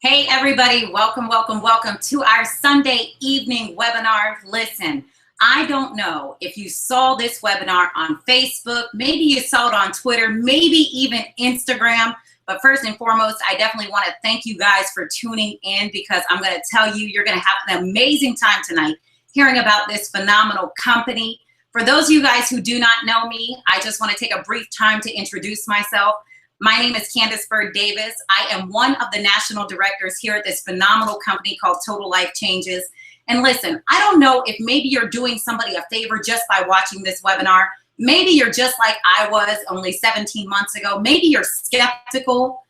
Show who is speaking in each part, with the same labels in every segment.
Speaker 1: Hey everybody, welcome to our Sunday evening webinar. Listen, I don't know if you saw this webinar on Facebook, maybe you saw it on Twitter, maybe even Instagram, but first and foremost, I definitely want to thank you guys for tuning in because I'm going to tell you, you're going to have an amazing time tonight hearing about this phenomenal company. For those of you guys who do not know me, I just want to take a brief time to introduce myself. My name is Candace Byrd Davis. I am one of the national directors here at this phenomenal company called Total Life Changes. And listen, I don't know if maybe you're doing somebody a favor just by watching this webinar. Maybe you're just like I was only 17 months ago. Maybe you're skeptical.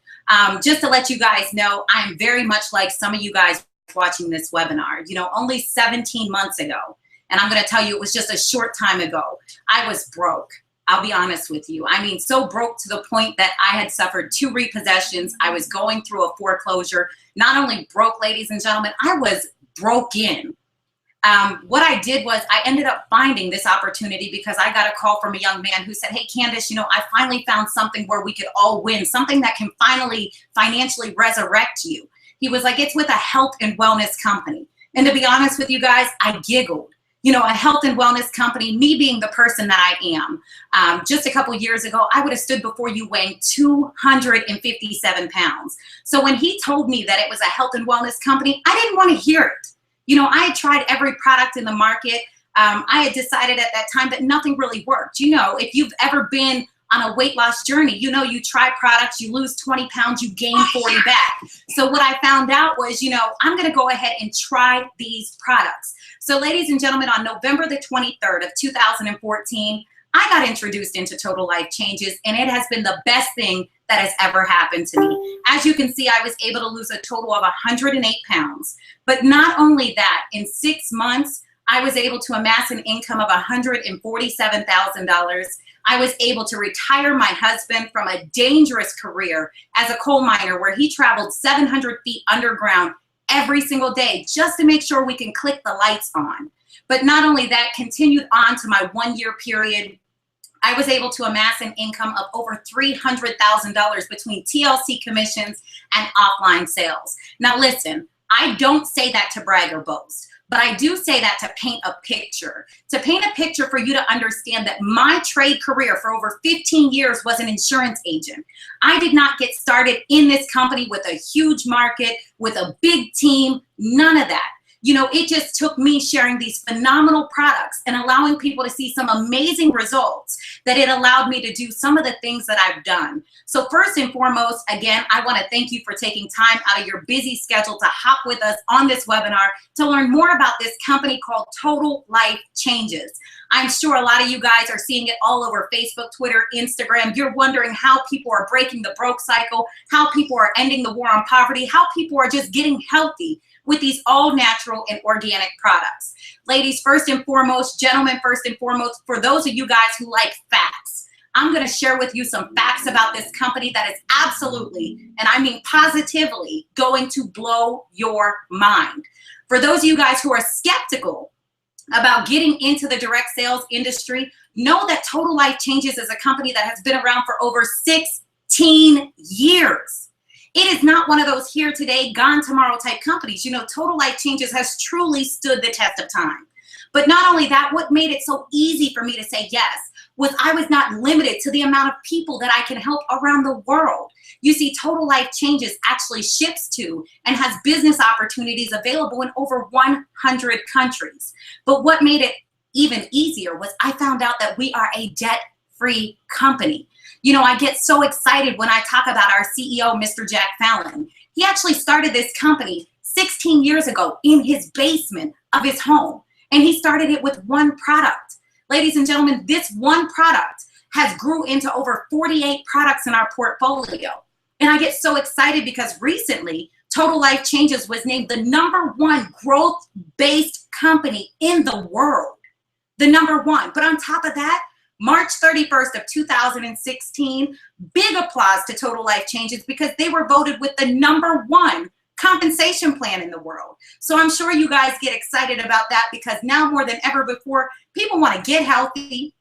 Speaker 1: Just to let you guys know, I'm very much like some of you guys watching this webinar. You know, only 17 months ago. And I'm going to tell you, it was just a short time ago. I was broke. I'll be honest with you. I mean, so broke to the point that I had suffered 2 repossessions. I was going through a foreclosure. Not only broke, ladies and gentlemen, I was broken. What I did was I ended up finding this opportunity because I got a call from a young man who said, hey, Candace, you know, I finally found something where we could all win, something that can finally financially resurrect you. He was like, it's with a health and wellness company. And to be honest with you guys, I giggled. You know, a health and wellness company, me being the person that I am. Just a couple years ago, I would have stood before you weighing 257 pounds. So when he told me that it was a health and wellness company, I didn't want to hear it. You know, I had tried every product in the market. I had decided at that time that nothing really worked. You know, if you've ever been on a weight loss journey, you know, you try products, you lose 20 pounds, you gain 40 back. So what I found out was, you know, I'm going to go ahead and try these products. So ladies and gentlemen, on November the 23rd of 2014, I got introduced into Total Life Changes, and it has been the best thing that has ever happened to me. As you can see, I was able to lose a total of 108 pounds. But not only that, in 6 months, I was able to amass an income of $147,000. I was able to retire my husband from a dangerous career as a coal miner where he traveled 700 feet underground every single day just to make sure we can click the lights on. But not only that, continued on to my 1-year period, I was able to amass an income of over $300,000 between TLC commissions and offline sales. Now listen, I don't say that to brag or boast, but I do say that to paint a picture for you to understand that my trade career for over 15 years was an insurance agent. I did not get started in this company with a huge market, with a big team, none of that. You know, it just took me sharing these phenomenal products and allowing people to see some amazing results that it allowed me to do some of the things that I've done. So first and foremost, again, I want to thank you for taking time out of your busy schedule to hop with us on this webinar to learn more about this company called Total Life Changes. I'm sure a lot of you guys are seeing it all over Facebook, Twitter, Instagram. You're wondering how people are breaking the broke cycle, how people are ending the war on poverty, how people are just getting healthy with these all natural and organic products. Ladies, first and foremost, gentlemen, first and foremost, for those of you guys who like facts, I'm going to share with you some facts about this company that is absolutely, and I mean positively, going to blow your mind. For those of you guys who are skeptical about getting into the direct sales industry, know that Total Life Changes is a company that has been around for over 16 years. It is not one of those here today, gone tomorrow type companies. You know, Total Life Changes has truly stood the test of time. But not only that, what made it so easy for me to say yes was I was not limited to the amount of people that I can help around the world. You see, Total Life Changes actually ships to and has business opportunities available in over 100 countries. But what made it even easier was I found out that we are a debt-free company. You know, I get so excited when I talk about our CEO, Mr. Jack Fallon. He actually started this company 16 years ago in his basement of his home. And he started it with one product. Ladies and gentlemen, this one product has grew into over 48 products in our portfolio. And I get so excited because recently, Total Life Changes was named the #1 growth-based company in the world. The #1. But on top of that, March 31st of 2016, big applause to Total Life Changes because they were voted with the #1 compensation plan in the world. So I'm sure you guys get excited about that because now more than ever before, people want to get healthy,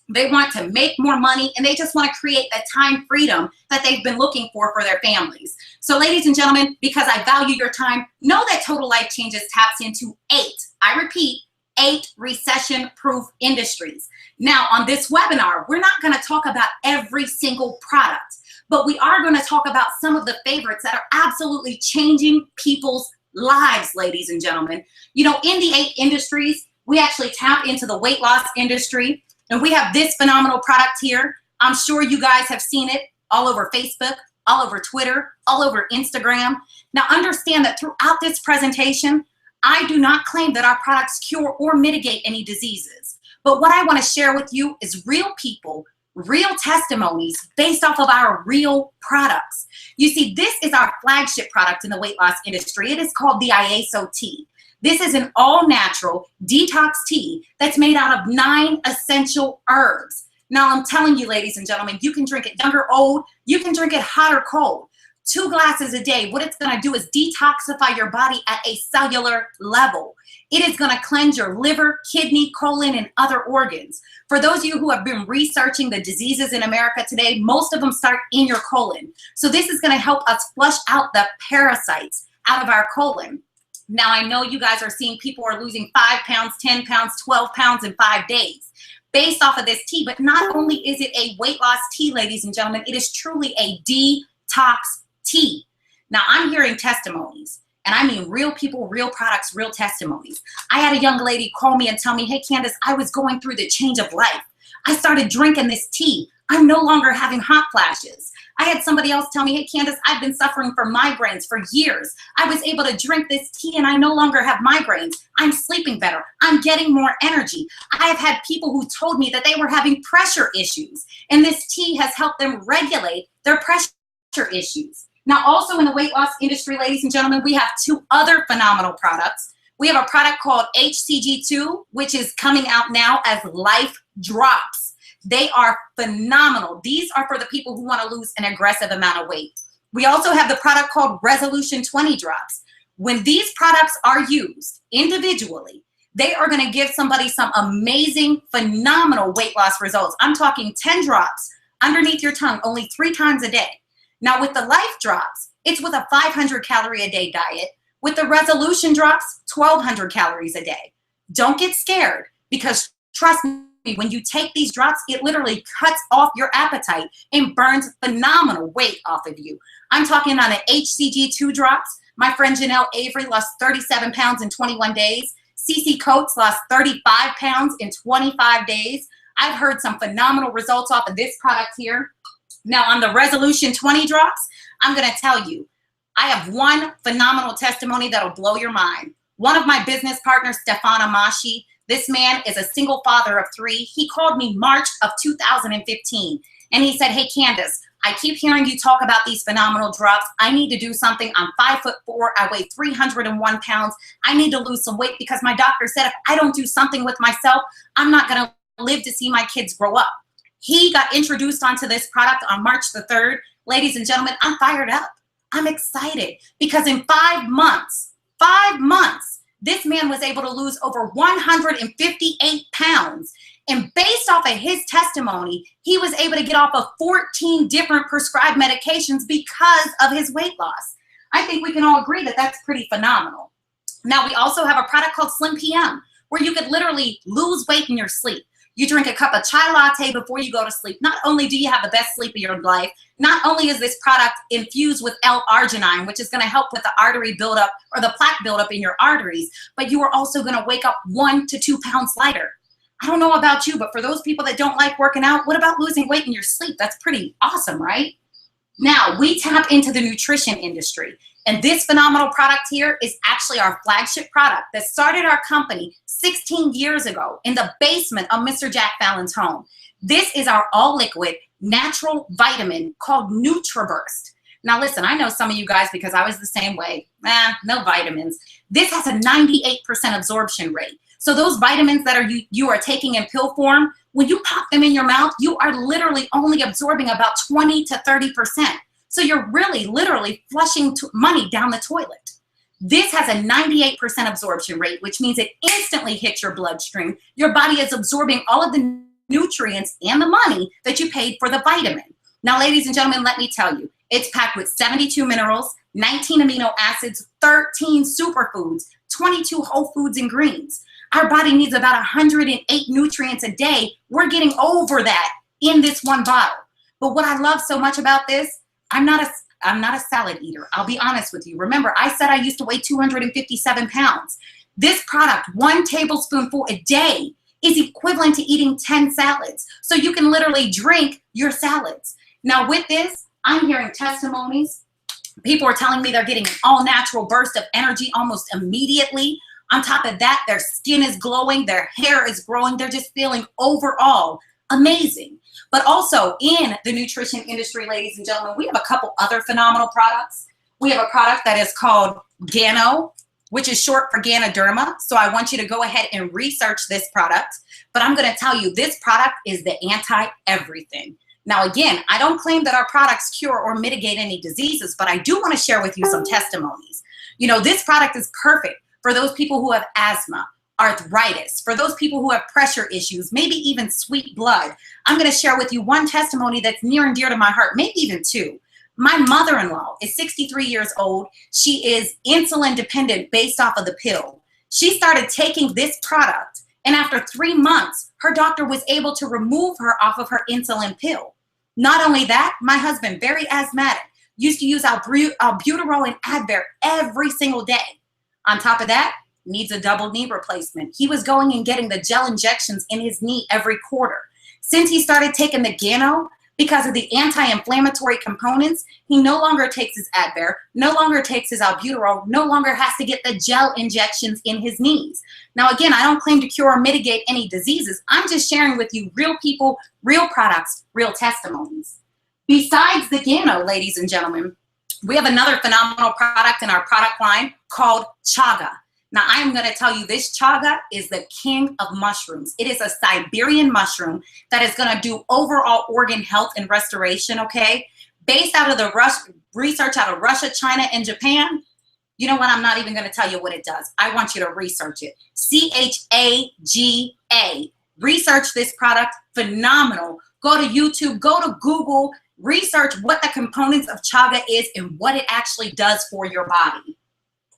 Speaker 1: they want to make more money, and they just want to create the time freedom that they've been looking for their families. So ladies and gentlemen, because I value your time, know that Total Life Changes taps into 8, I repeat, 8 recession-proof industries. Now, on this webinar, we're not going to talk about every single product, but we are going to talk about some of the favorites that are absolutely changing people's lives, ladies and gentlemen. You know, in the 8 industries, we actually tap into the weight loss industry, and we have this phenomenal product here. I'm sure you guys have seen it all over Facebook, all over Twitter, all over Instagram. Now, understand that throughout this presentation, I do not claim that our products cure or mitigate any diseases. But what I want to share with you is real people, real testimonies based off of our real products. You see, this is our flagship product in the weight loss industry. It is called the IASO tea. This is an all-natural detox tea that's made out of 9 essential herbs. Now, I'm telling you, ladies and gentlemen, you can drink it young or old. You can drink it hot or cold. 2 glasses a day, what it's going to do is detoxify your body at a cellular level. It is going to cleanse your liver, kidney, colon, and other organs. For those of you who have been researching the diseases in America today, most of them start in your colon. So this is going to help us flush out the parasites out of our colon. Now, I know you guys are seeing people are losing 5 pounds, 10 pounds, 12 pounds in 5 days based off of this tea. But not only is it a weight loss tea, ladies and gentlemen, it is truly a detox tea. Now, I'm hearing testimonies, and I mean real people, real products, real testimonies. I had a young lady call me and tell me, hey, Candace, I was going through the change of life. I started drinking this tea. I'm no longer having hot flashes. I had somebody else tell me, hey, Candace, I've been suffering from migraines for years. I was able to drink this tea and I no longer have migraines. I'm sleeping better. I'm getting more energy. I have had people who told me that they were having pressure issues, and this tea has helped them regulate their pressure issues. Now, also in the weight loss industry, ladies and gentlemen, we have 2 other phenomenal products. We have a product called HCG2, which is coming out now as Life Drops. They are phenomenal. These are for the people who want to lose an aggressive amount of weight. We also have the product called Resolution 20 Drops. When these products are used individually, they are going to give somebody some amazing, phenomenal weight loss results. I'm talking 10 drops underneath your tongue only 3 times a day. Now, with the Life Drops, it's with a 500 calorie a day diet. With the Resolution Drops, 1,200 calories a day. Don't get scared, because trust me, when you take these drops, it literally cuts off your appetite and burns phenomenal weight off of you. I'm talking on the HCG2 drops. My friend Janelle Avery lost 37 pounds in 21 days. Cece Coates lost 35 pounds in 25 days. I've heard some phenomenal results off of this product here. Now, on the Resolution 20 drops, I'm going to tell you, I have one phenomenal testimony that'll blow your mind. One of my business partners, Stefan Amashi, this man is a single father of 3. He called me March of 2015, and he said, hey, Candace, I keep hearing you talk about these phenomenal drops. I need to do something. I'm 5'4". I weigh 301 pounds. I need to lose some weight because my doctor said if I don't do something with myself, I'm not going to live to see my kids grow up. He got introduced onto this product on March the 3rd. Ladies and gentlemen, I'm fired up. I'm excited because in 5 months, this man was able to lose over 158 pounds. And based off of his testimony, he was able to get off of 14 different prescribed medications because of his weight loss. I think we can all agree that that's pretty phenomenal. Now, we also have a product called Slim PM, where you could literally lose weight in your sleep. You drink a cup of chai latte before you go to sleep. Not only do you have the best sleep of your life, not only is this product infused with L-arginine, which is going to help with the artery buildup or the plaque buildup in your arteries, but you are also going to wake up 1 to 2 pounds lighter. I don't know about you, but for those people that don't like working out, what about losing weight in your sleep? That's pretty awesome, right? Now, we tap into the nutrition industry. And this phenomenal product here is actually our flagship product that started our company 16 years ago in the basement of Mr. Jack Fallon's home. This is our all-liquid natural vitamin called NutriBurst. Now listen, I know some of you guys, because I was the same way, no vitamins. This has a 98% absorption rate. So those vitamins that you are taking in pill form, when you pop them in your mouth, you are literally only absorbing about 20 to 30%. So you're really literally flushing money down the toilet. This has a 98% absorption rate, which means it instantly hits your bloodstream. Your body is absorbing all of the nutrients and the money that you paid for the vitamin. Now, ladies and gentlemen, let me tell you, It's packed with 72 minerals, 19 amino acids, 13 superfoods, 22 whole foods and greens. Our body needs about 108 nutrients a day. We're getting over that in this one bottle. But what I love so much about this, I'm not a salad eater. I'll be honest with you. Remember, I said I used to weigh 257 pounds. This product, 1 tablespoonful a day, is equivalent to eating 10 salads. So you can literally drink your salads. Now with this, I'm hearing testimonies. People are telling me they're getting an all-natural burst of energy almost immediately. On top of that, their skin is glowing, their hair is growing, they're just feeling overall amazing. But also in the nutrition industry, ladies and gentlemen, we have a couple other phenomenal products. We have a product that is called Gano, which is short for Ganoderma. So I want you to go ahead and research this product. But I'm going to tell you, this product is the anti-everything. Now, again, I don't claim that our products cure or mitigate any diseases, but I do want to share with you some testimonies. You know, this product is perfect for those people who have asthma, arthritis, for those people who have pressure issues, maybe even sweet blood. I'm going to share with you one testimony that's near and dear to my heart, maybe even two. My mother-in-law is 63 years old. She is insulin dependent based off of the pill. She started taking this product, and after 3 months, her doctor was able to remove her off of her insulin pill. Not only that, my husband, very asthmatic, used to use albuterol and Advair every single day. On top of that, needs a double knee replacement. He was going and getting the gel injections in his knee every quarter. Since he started taking the Gano, because of the anti-inflammatory components, he no longer takes his Advair, no longer takes his albuterol, no longer has to get the gel injections in his knees. Now, again, I don't claim to cure or mitigate any diseases. I'm just sharing with you real people, real products, real testimonies. Besides the Gano, ladies and gentlemen, we have another phenomenal product in our product line called Chaga. Now, I am going to tell you, this chaga is the king of mushrooms. It is a Siberian mushroom that is going to do overall organ health and restoration, okay? Based out of the research out of Russia, China, and Japan. You know what? I'm not even going to tell you what it does. I want you to research it. CHAGA. Research this product. Phenomenal. Go to YouTube. Go to Google. Research what the components of chaga is and what it actually does for your body.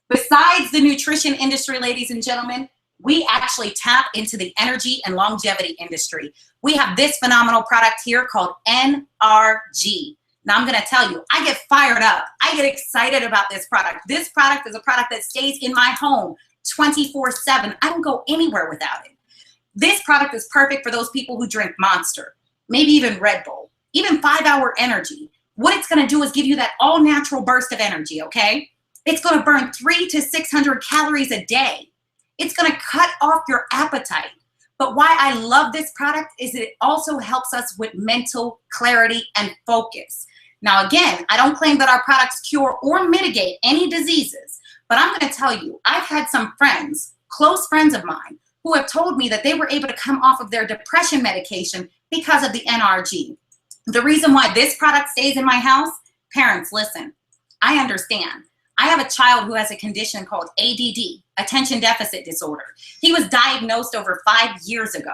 Speaker 1: Besides the nutrition industry, ladies and gentlemen, we actually tap into the energy and longevity industry. We have this phenomenal product here called NRG. Now, I'm going to tell you, I get fired up. I get excited about this product. This product is a product that stays in my home 24/7. I don't go anywhere without it. This product is perfect for those people who drink Monster, maybe even Red Bull, even 5-Hour Energy. What it's going to do is give you that all-natural burst of energy, okay? It's going to burn 300 to 600 calories a day. It's going to cut off your appetite. But why I love this product is it also helps us with mental clarity and focus. Now, again, I don't claim that our products cure or mitigate any diseases, but I'm going to tell you, I've had some friends, close friends of mine, who have told me that they were able to come off of their depression medication because of the NRG. The reason why this product stays in my house, parents, listen, I understand. I have a child who has a condition called ADD, attention deficit disorder. He was diagnosed over 5 years ago.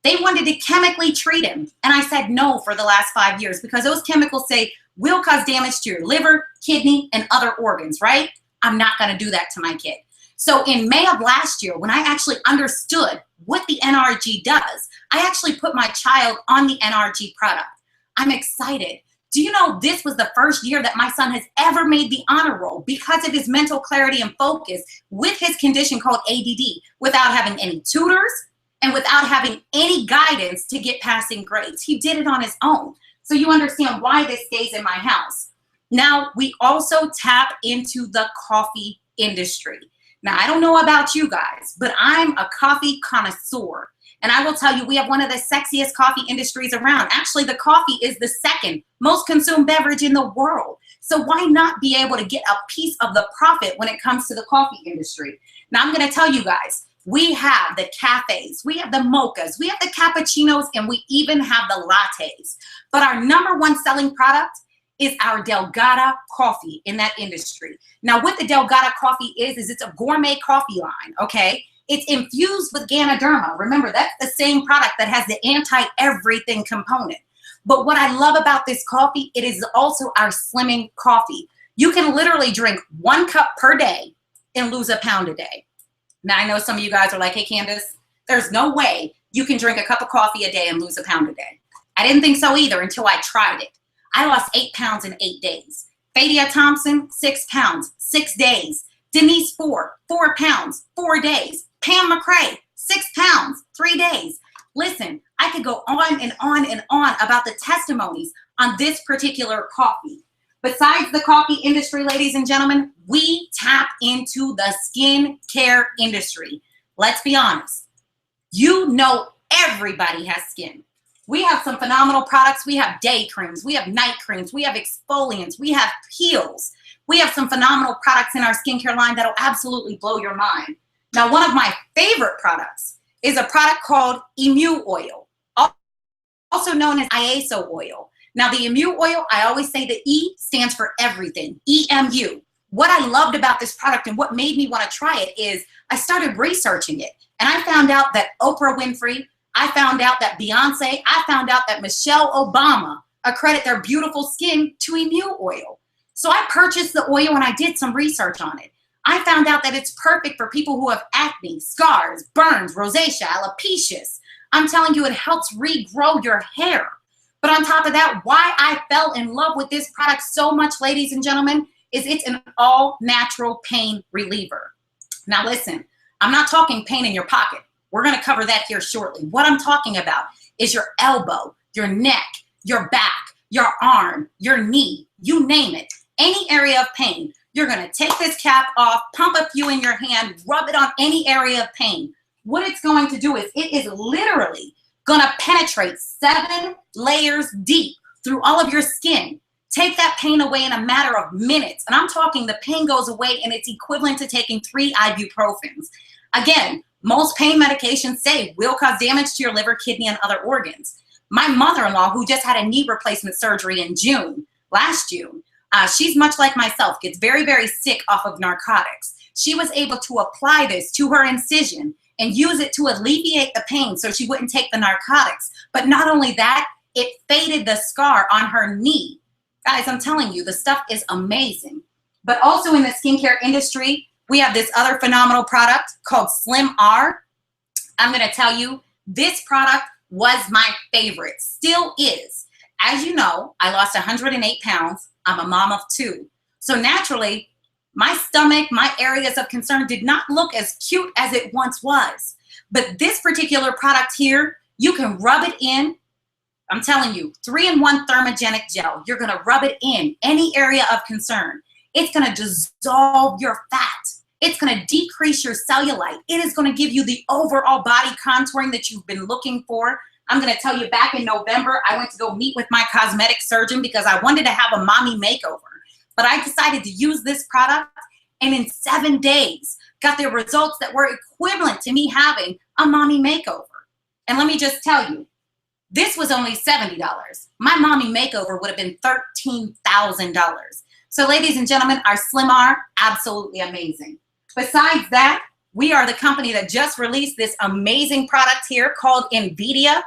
Speaker 1: They wanted to chemically treat him, and I said no for the last 5 years because those chemicals say will cause damage to your liver, kidney, and other organs, right? I'm not going to do that to my kid. So in May of last year, when I actually understood what the NRG does, I actually put my child on the NRG product. I'm excited. Do you know this was the first year that my son has ever made the honor roll because of his mental clarity and focus with his condition called ADD without having any tutors and without having any guidance to get passing grades. He did it on his own. So you understand why this stays in my house. Now, we also tap into the coffee industry. Now, I don't know about you guys, but I'm a coffee connoisseur. And I will tell you, we have one of the sexiest coffee industries around. Actually, the coffee is the second most consumed beverage in the world. So why not be able to get a piece of the profit when it comes to the coffee industry? Now, I'm going to tell you guys, we have the cafes, we have the mochas, we have the cappuccinos, and we even have the lattes. But our number one selling product is our Delgada coffee in that industry. Now, what the Delgada coffee is it's a gourmet coffee line, okay? It's infused with Ganoderma. Remember, that's the same product that has the anti-everything component. But what I love about this coffee, it is also our slimming coffee. You can literally drink 1 cup per day and lose a pound a day. Now, I know some of you guys are like, hey, Candace, there's no way you can drink a cup of coffee a day and lose a pound a day. I didn't think so either until I tried it. I lost 8 pounds in 8 days. Fadia Thompson, 6 pounds, 6 days. Denise 4 pounds, 4 days. Pam McCrae, 6 pounds, 3 days. Listen, I could go on and on and on about the testimonies on this particular coffee. Besides the coffee industry, ladies and gentlemen, we tap into the skin care industry. Let's be honest. You know everybody has skin. We have some phenomenal products. We have day creams. We have night creams. We have exfoliants. We have peels. We have some phenomenal products in our skincare line that'll absolutely blow your mind. Now, one of my favorite products is a product called Emu Oil, also known as IASO oil. Now, the Emu Oil, I always say the E stands for everything, EMU. What I loved about this product and what made me want to try it is I started researching it. And I found out that Oprah Winfrey, I found out that Beyonce, I found out that Michelle Obama accredit their beautiful skin to Emu Oil. So I purchased the oil and I did some research on it. I found out that it's perfect for people who have acne, scars, burns, rosacea, alopecia. I'm telling you, it helps regrow your hair. But on top of that, why I fell in love with this product so much, ladies and gentlemen, is it's an all-natural pain reliever. Now listen, I'm not talking pain in your pocket. We're going to cover that here shortly. What I'm talking about is your elbow, your neck, your back, your arm, your knee, you name it. Any area of pain, you're going to take this cap off, pump a few in your hand, rub it on any area of pain. What it's going to do is it is literally going to penetrate 7 layers deep through all of your skin. Take that pain away in a matter of minutes. And I'm talking the pain goes away and it's equivalent to taking 3 ibuprofens. Again, most pain medications say will cause damage to your liver, kidney, and other organs. My mother-in-law, who just had a knee replacement surgery in last June, she's much like myself, gets very, very sick off of narcotics. She was able to apply this to her incision and use it to alleviate the pain so she wouldn't take the narcotics. But not only that, it faded the scar on her knee. Guys, I'm telling you, the stuff is amazing. But also in the skincare industry, we have this other phenomenal product called Slim R. I'm going to tell you, this product was my favorite, still is. As you know, I lost 108 pounds. I'm a mom of 2. So naturally, my stomach, my areas of concern did not look as cute as it once was. But this particular product here, you can rub it in. I'm telling you, 3-in-1 thermogenic gel. You're going to rub it in any area of concern. It's going to dissolve your fat. It's going to decrease your cellulite. It is going to give you the overall body contouring that you've been looking for. I'm going to tell you, back in November, I went to go meet with my cosmetic surgeon because I wanted to have a mommy makeover. But I decided to use this product, and in 7 days, got the results that were equivalent to me having a mommy makeover. And let me just tell you, this was only $70. My mommy makeover would have been $13,000. So ladies and gentlemen, our Slim R, absolutely amazing. Besides that, we are the company that just released this amazing product here called NVIDIA.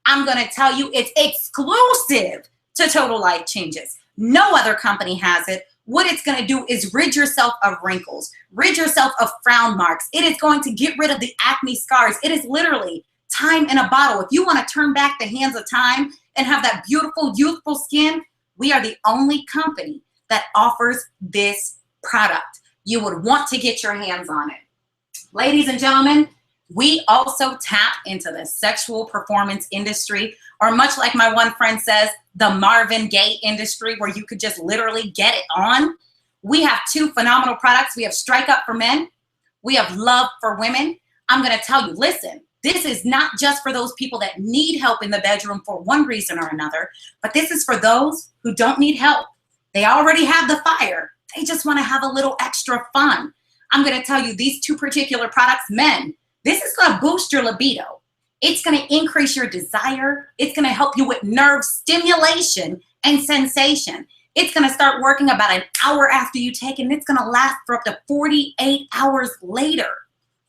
Speaker 1: I'm going to tell you, it's exclusive to Total Life Changes. No other company has it. What it's going to do is rid yourself of wrinkles, rid yourself of frown marks. It is going to get rid of the acne scars. It is literally time in a bottle. If you want to turn back the hands of time and have that beautiful, youthful skin, we are the only company that offers this product. You would want to get your hands on it. Ladies and gentlemen, we also tap into the sexual performance industry, or much like my one friend says, the Marvin Gaye industry, where you could just literally get it on. We have 2 phenomenal products. We have Strike Up for men. We have Love for women. I'm going to tell you, listen, this is not just for those people that need help in the bedroom for one reason or another, but this is for those who don't need help. They already have the fire. They just want to have a little extra fun. I'm going to tell you, these 2 particular products, men, this is going to boost your libido. It's going to increase your desire. It's going to help you with nerve stimulation and sensation. It's going to start working about an hour after you take it, and it's going to last for up to 48 hours later.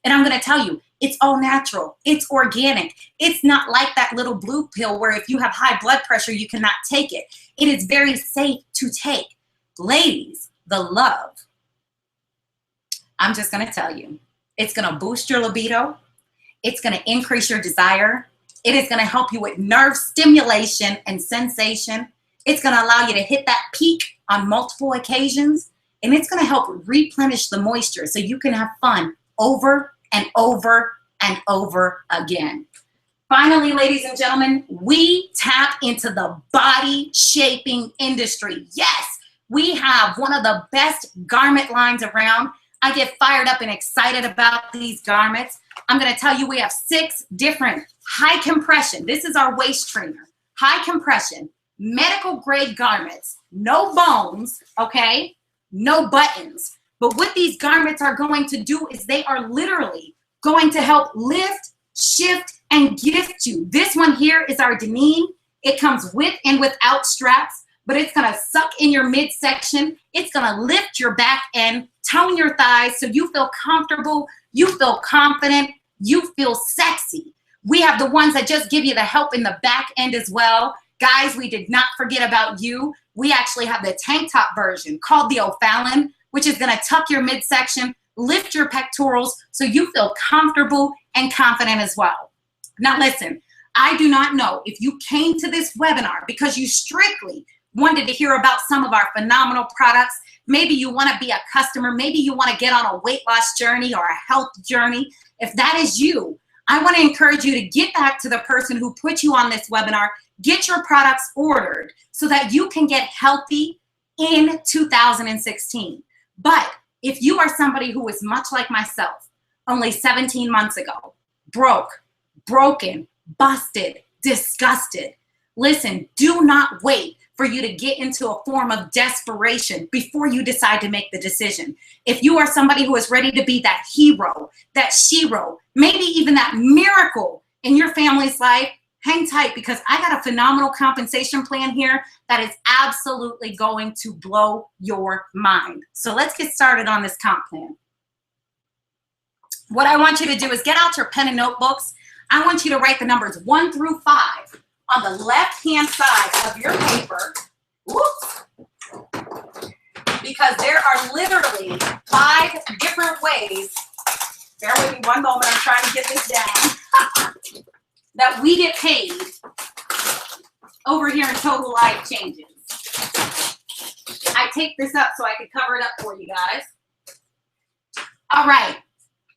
Speaker 1: And I'm going to tell you, It's all natural. It's organic. It's not like that little blue pill where if you have high blood pressure, you cannot take it. It is very safe to take. Ladies, the love, I'm just going to tell you, it's going to boost your libido. It's going to increase your desire. It is going to help you with nerve stimulation and sensation. It's going to allow you to hit that peak on multiple occasions. And it's going to help replenish the moisture so you can have fun over and over and over again. Finally, ladies and gentlemen, we tap into the body shaping industry. Yes, we have one of the best garment lines around. I get fired up and excited about these garments. I'm going to tell you we have 6 different high compression. This is our waist trainer. High compression, medical grade garments, no bones, okay? No buttons. But what these garments are going to do is they are literally going to help lift, shift, and gift you. This one here is our denim. It comes with and without straps, but it's going to suck in your midsection. It's going to lift your back end, tone your thighs so you feel comfortable, you feel confident, you feel sexy. We have the ones that just give you the help in the back end as well. Guys, we did not forget about you. We actually have the tank top version called the O'Fallon, which is going to tuck your midsection, lift your pectorals so you feel comfortable and confident as well. Now listen, I do not know if you came to this webinar because you strictly wanted to hear about some of our phenomenal products. Maybe you want to be a customer. Maybe you want to get on a weight loss journey or a health journey. If that is you, I want to encourage you to get back to the person who put you on this webinar. Get your products ordered so that you can get healthy in 2016. But if you are somebody who is much like myself, only 17 months ago, broken, busted, disgusted, listen, do not wait for you to get into a form of desperation before you decide to make the decision. If you are somebody who is ready to be that hero, that shero, maybe even that miracle in your family's life, hang tight because I got a phenomenal compensation plan here that is absolutely going to blow your mind. So let's get started on this comp plan. What I want you to do is get out your pen and notebooks. I want you to write the numbers 1 through 5 on the left-hand side of your paper. Whoops. Because there are literally 5 different ways. Bear with me one moment. I'm trying to get this down. That we get paid over here in Total Life Changes. I taped this up so I could cover it up for you guys. All right.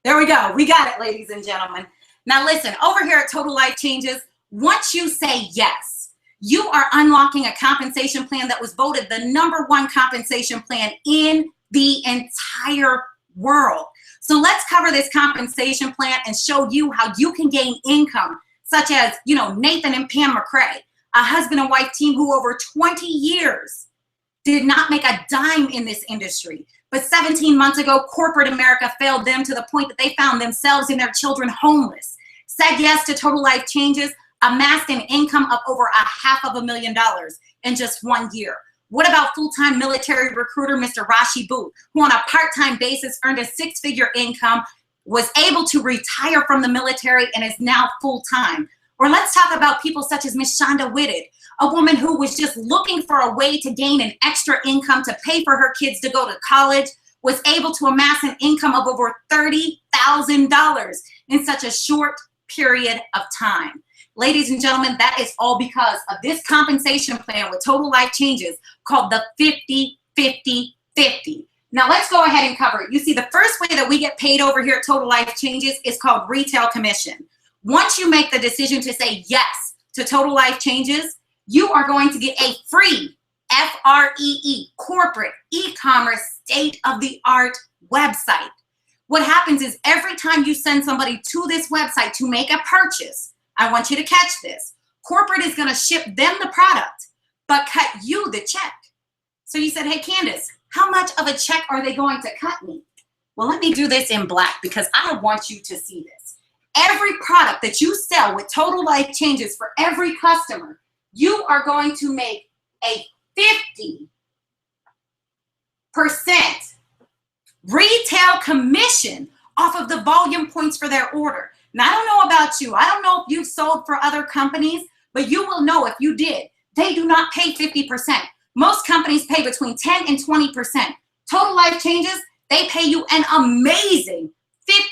Speaker 1: There we go. We got it, ladies and gentlemen. Now listen, over here at Total Life Changes, once you say yes, you are unlocking a compensation plan that was voted the #1 compensation plan in the entire world. So let's cover this compensation plan and show you how you can gain income, such as, Nathan and Pam McCrae, a husband and wife team who over 20 years did not make a dime in this industry. But 17 months ago, corporate America failed them to the point that they found themselves and their children homeless. Said yes to Total Life Changes, amassed an income of over $500,000 in just 1 year. What about full-time military recruiter Mr. Rashi Booth, who on a part-time basis earned a 6-figure income, was able to retire from the military and is now full-time? Or let's talk about people such as Miss Shonda Whitted, a woman who was just looking for a way to gain an extra income to pay for her kids to go to college, was able to amass an income of over $30,000 in such a short period of time. Ladies and gentlemen, that is all because of this compensation plan with Total Life Changes called the 50-50-50. Now let's go ahead and cover it. You see, the first way that we get paid over here at Total Life Changes is called retail commission. Once you make the decision to say yes to Total Life Changes, you are going to get a free FREE, corporate e-commerce state-of-the-art website. What happens is every time you send somebody to this website to make a purchase, I want you to catch this. Corporate is going to ship them the product, but cut you the check. So you said, hey, Candace, how much of a check are they going to cut me? Well, let me do this in black because I want you to see this. Every product that you sell with Total Life Changes for every customer, you are going to make a 50% retail commission off of the volume points for their order. Now, I don't know about you. I don't know if you've sold for other companies, but you will know if you did. They do not pay 50%. Most companies pay between 10 and 20%. Total Life Changes, they pay you an amazing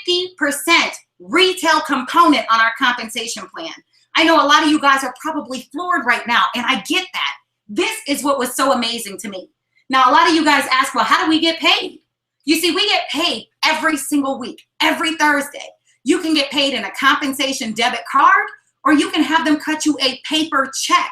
Speaker 1: 50% retail component on our compensation plan. I know a lot of you guys are probably floored right now, and I get that. This is what was so amazing to me. Now, a lot of you guys ask, well, how do we get paid? You see, we get paid every single week, every Thursday. You can get paid in a compensation debit card, or you can have them cut you a paper check.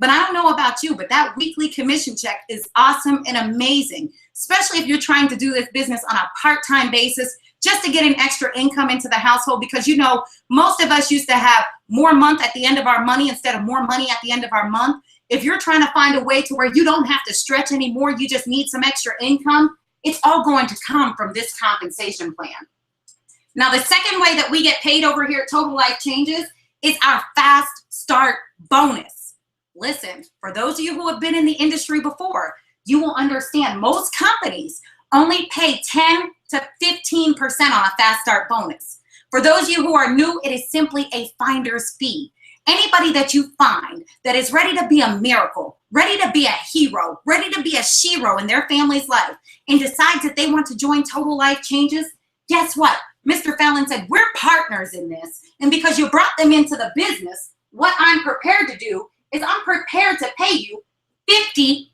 Speaker 1: But I don't know about you, but that weekly commission check is awesome and amazing, especially if you're trying to do this business on a part-time basis just to get an extra income into the household, because you know, most of us used to have more month at the end of our money instead of more money at the end of our month. If you're trying to find a way to where you don't have to stretch anymore, you just need some extra income, it's all going to come from this compensation plan. Now, the second way that we get paid over here at Total Life Changes is our fast start bonus. Listen, for those of you who have been in the industry before, you will understand most companies only pay 10 to 15% on a fast start bonus. For those of you who are new, it is simply a finder's fee. Anybody that you find that is ready to be a miracle, ready to be a hero, ready to be a shero in their family's life, and decides that they want to join Total Life Changes, guess what? Mr. Fallon said, we're partners in this. And because you brought them into the business, what I'm prepared to do is I'm prepared to pay you 50%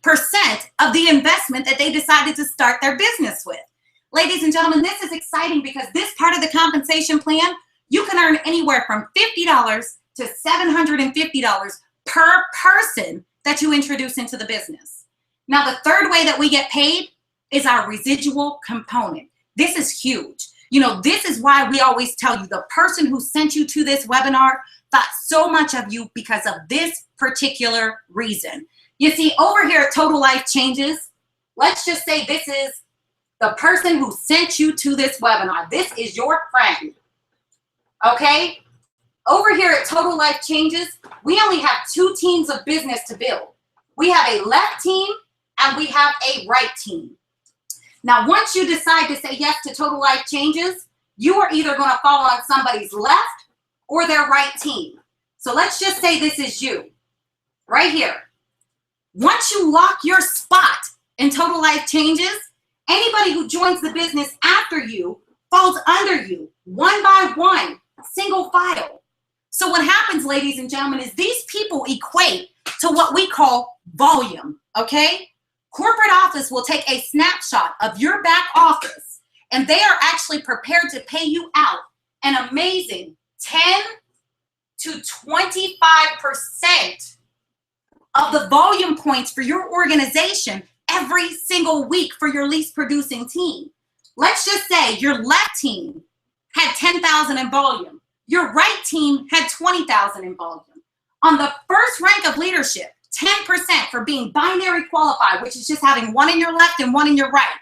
Speaker 1: of the investment that they decided to start their business with. Ladies and gentlemen, this is exciting because this part of the compensation plan, you can earn anywhere from $50 to $750 per person that you introduce into the business. Now, the third way that we get paid is our residual component. This is huge. You know, this is why we always tell you the person who sent you to this webinar thought so much of you because of this particular reason. You see, over here at Total Life Changes, let's just say this is the person who sent you to this webinar. This is your friend, okay? Over here at Total Life Changes, we only have two teams of business to build. We have a left team and we have a right team. Now, once you decide to say yes to Total Life Changes, you are either going to fall on somebody's left or their right team. So let's just say this is you, right here. Once you lock your spot in Total Life Changes, anybody who joins the business after you falls under you, one by one, single file. So what happens, ladies and gentlemen, is these people equate to what we call volume, okay? Corporate office will take a snapshot of your back office, and they are actually prepared to pay you out an amazing 10 to 25% of the volume points for your organization every single week for your least producing team. Let's just say your left team had 10,000 in volume. Your right team had 20,000 in volume. On the first rank of leadership, 10% for being binary qualified, which is just having one in your left and one in your right.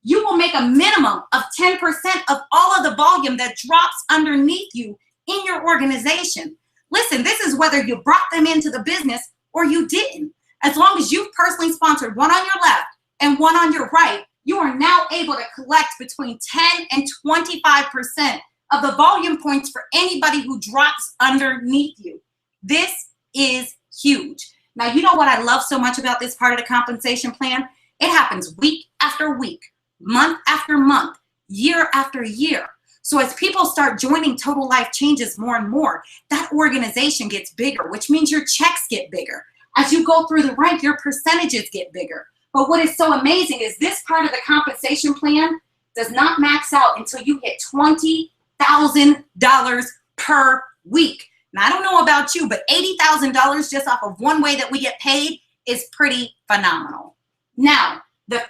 Speaker 1: You will make a minimum of 10% of all of the volume that drops underneath you in your organization. Listen, this is whether you brought them into the business or you didn't. As long as you've personally sponsored one on your left and one on your right, you are now able to collect between 10 and 25% of the volume points for anybody who drops underneath you. This is huge. Now, you know what I love so much about this part of the compensation plan? It happens week after week, month after month, year after year. So as people start joining Total Life Changes more and more, that organization gets bigger, which means your checks get bigger. As you go through the rank, your percentages get bigger. But what is so amazing is this part of the compensation plan does not max out until you hit $20,000 per week. Now, I don't know about you, but $80,000 just off of one way that we get paid is pretty phenomenal. Now, the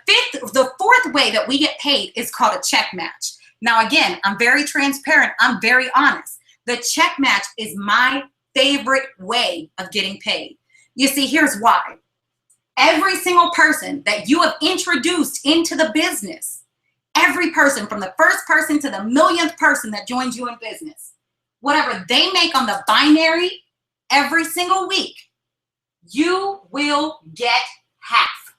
Speaker 1: fourth way that we get paid is called a check match. Now, again, I'm very transparent. I'm very honest. The check match is my favorite way of getting paid. You see, here's why. Every single person that you have introduced into the business, every person from the first person to the millionth person that joins you in business, whatever they make on the binary every single week, you will get half.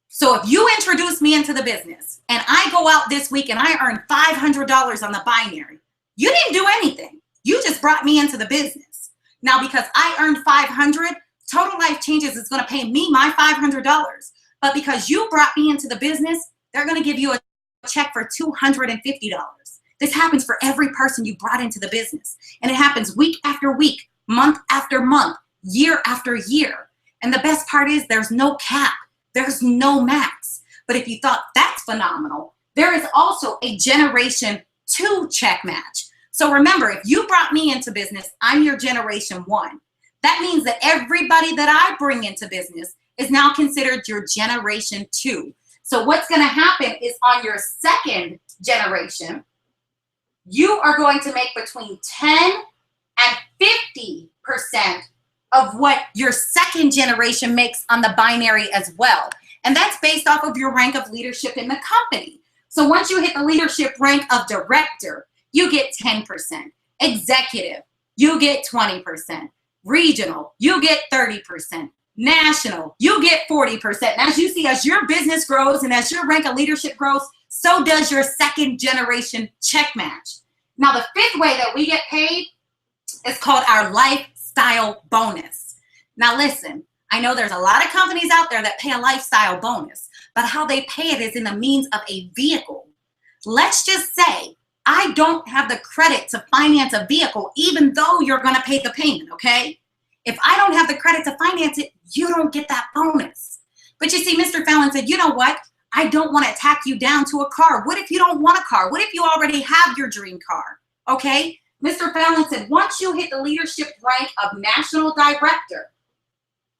Speaker 1: So if you introduce me into the business and I go out this week and I earn $500 on the binary, You didn't do anything. You just brought me into the business. Now, because I earned $500, Total Life Changes is going to pay me my $500. But because you brought me into the business, they're going to give you a check for $250. This happens for every person you brought into the business. And it happens week after week, month after month, year after year. And the best part is there's no cap. There's no max. But if you thought that's phenomenal, there is also a generation 2 check match. So remember, if you brought me into business, I'm your generation 1. That means that everybody that I bring into business is now considered your generation 2. So what's going to happen is on your second generation, you are going to make between 10 and 50% of what your second generation makes on the binary as well. And that's based off of your rank of leadership in the company. So once you hit the leadership rank of director, you get 10%. Executive, you get 20%. Regional, you get 30%. National, you get 40%. And as you see, as your business grows and as your rank of leadership grows, so does your second generation check match. Now, the fifth way that we get paid is called our lifestyle bonus. Now, listen, I know there's a lot of companies out there that pay a lifestyle bonus, but how they pay it is in the means of a vehicle. Let's just say I don't have the credit to finance a vehicle, even though you're going to pay the payment, okay? If I don't have the credit to finance it, you don't get that bonus. But you see, Mr. Fallon said, you know what? I don't want to tack you down to a car. What if you don't want a car? What if you already have your dream car? Okay? Mr. Fallon said, once you hit the leadership rank of national director,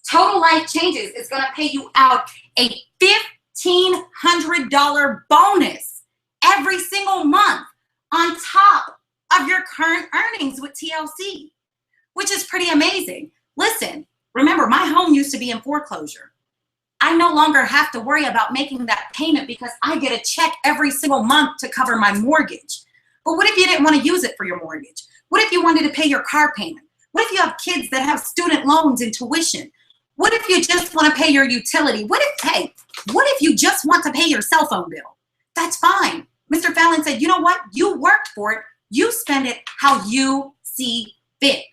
Speaker 1: Total Life Changes is going to pay you out a $1,500 bonus every single month on top of your current earnings with TLC, which is pretty amazing. Listen, remember, my home used to be in foreclosure. I no longer have to worry about making that payment because I get a check every single month to cover my mortgage. But what if you didn't want to use it for your mortgage? What if you wanted to pay your car payment? What if you have kids that have student loans and tuition? What if you just want to pay your utility? What if you just want to pay your cell phone bill? That's fine. Mr. Fallon said, you know what? You worked for it. You spend it how you see fit.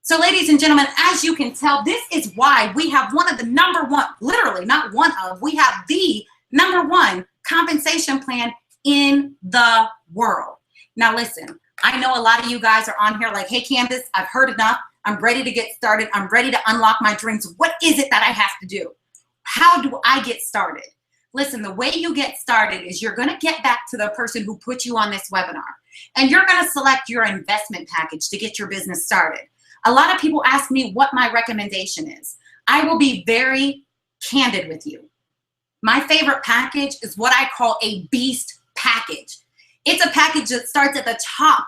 Speaker 1: So ladies and gentlemen, as you can tell, this is why we have one of the number one, literally not one of, we have the number one compensation plan in the world. Now listen, I know a lot of you guys are on here like, hey Candace, I've heard enough. I'm ready to get started. I'm ready to unlock my dreams. What is it that I have to do? How do I get started? Listen, the way you get started is you're going to get back to the person who put you on this webinar, and you're going to select your investment package to get your business started. A lot of people ask me what my recommendation is. I will be very candid with you. My favorite package is what I call a beast package. It's a package that starts at the top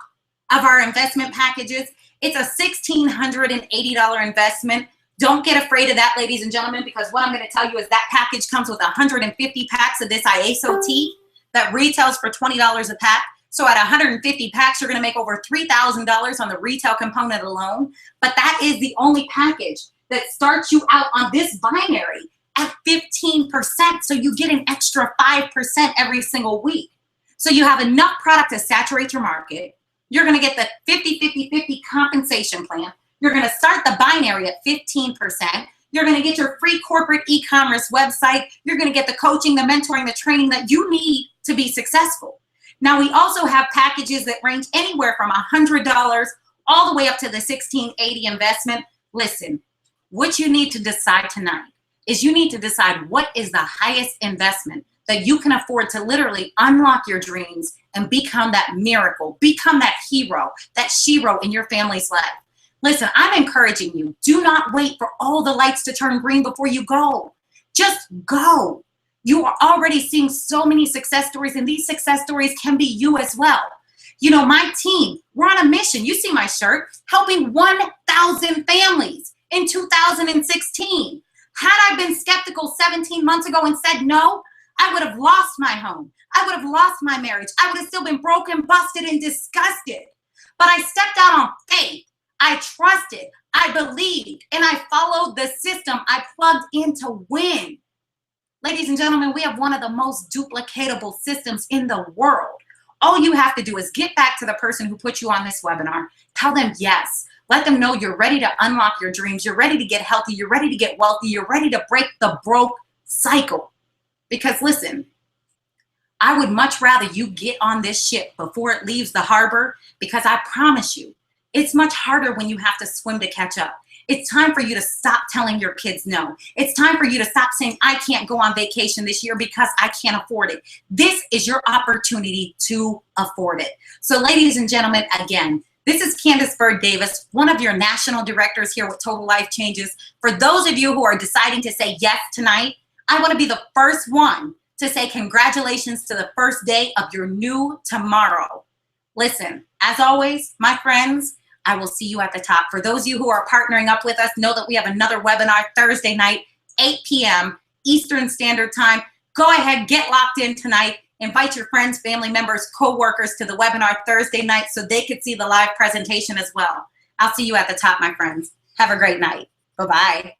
Speaker 1: of our investment packages. It's a $1,680 investment. Don't get afraid of that, ladies and gentlemen, because what I'm going to tell you is that package comes with 150 packs of this ISO tea that retails for $20 a pack. So at 150 packs, you're going to make over $3,000 on the retail component alone. But that is the only package that starts you out on this binary at 15%. So you get an extra 5% every single week. So you have enough product to saturate your market. You're going to get the 50-50-50 compensation plan. You're going to start the binary at 15%. You're going to get your free corporate e-commerce website. You're going to get the coaching, the mentoring, the training that you need to be successful. Now, we also have packages that range anywhere from $100 all the way up to the $1,680 investment. Listen, what you need to decide tonight is you need to decide what is the highest investment that you can afford to literally unlock your dreams and become that miracle, become that hero, that shero in your family's life. Listen, I'm encouraging you. Do not wait for all the lights to turn green before you go. Just go. You are already seeing so many success stories, and these success stories can be you as well. You know, my team, we're on a mission. You see my shirt, helping 1,000 families in 2016. Had I been skeptical 17 months ago and said no, I would have lost my home. I would have lost my marriage. I would have still been broken, busted, and disgusted. But I stepped out on faith. I trusted, I believed, and I followed the system I plugged in to win. Ladies and gentlemen, we have one of the most duplicatable systems in the world. All you have to do is get back to the person who put you on this webinar. Tell them yes. Let them know you're ready to unlock your dreams. You're ready to get healthy. You're ready to get wealthy. You're ready to break the broke cycle. Because listen, I would much rather you get on this ship before it leaves the harbor, because I promise you, it's much harder when you have to swim to catch up. It's time for you to stop telling your kids no. It's time for you to stop saying, I can't go on vacation this year because I can't afford it. This is your opportunity to afford it. So ladies and gentlemen, again, this is Candace Byrd Davis, one of your national directors here with Total Life Changes. For those of you who are deciding to say yes tonight, I want to be the first one to say congratulations to the first day of your new tomorrow. Listen, as always, my friends, I will see you at the top. For those of you who are partnering up with us, know that we have another webinar Thursday night, 8 p.m. Eastern Standard Time. Go ahead, get locked in tonight. Invite your friends, family members, co-workers to the webinar Thursday night so they could see the live presentation as well. I'll see you at the top, my friends. Have a great night. Bye-bye.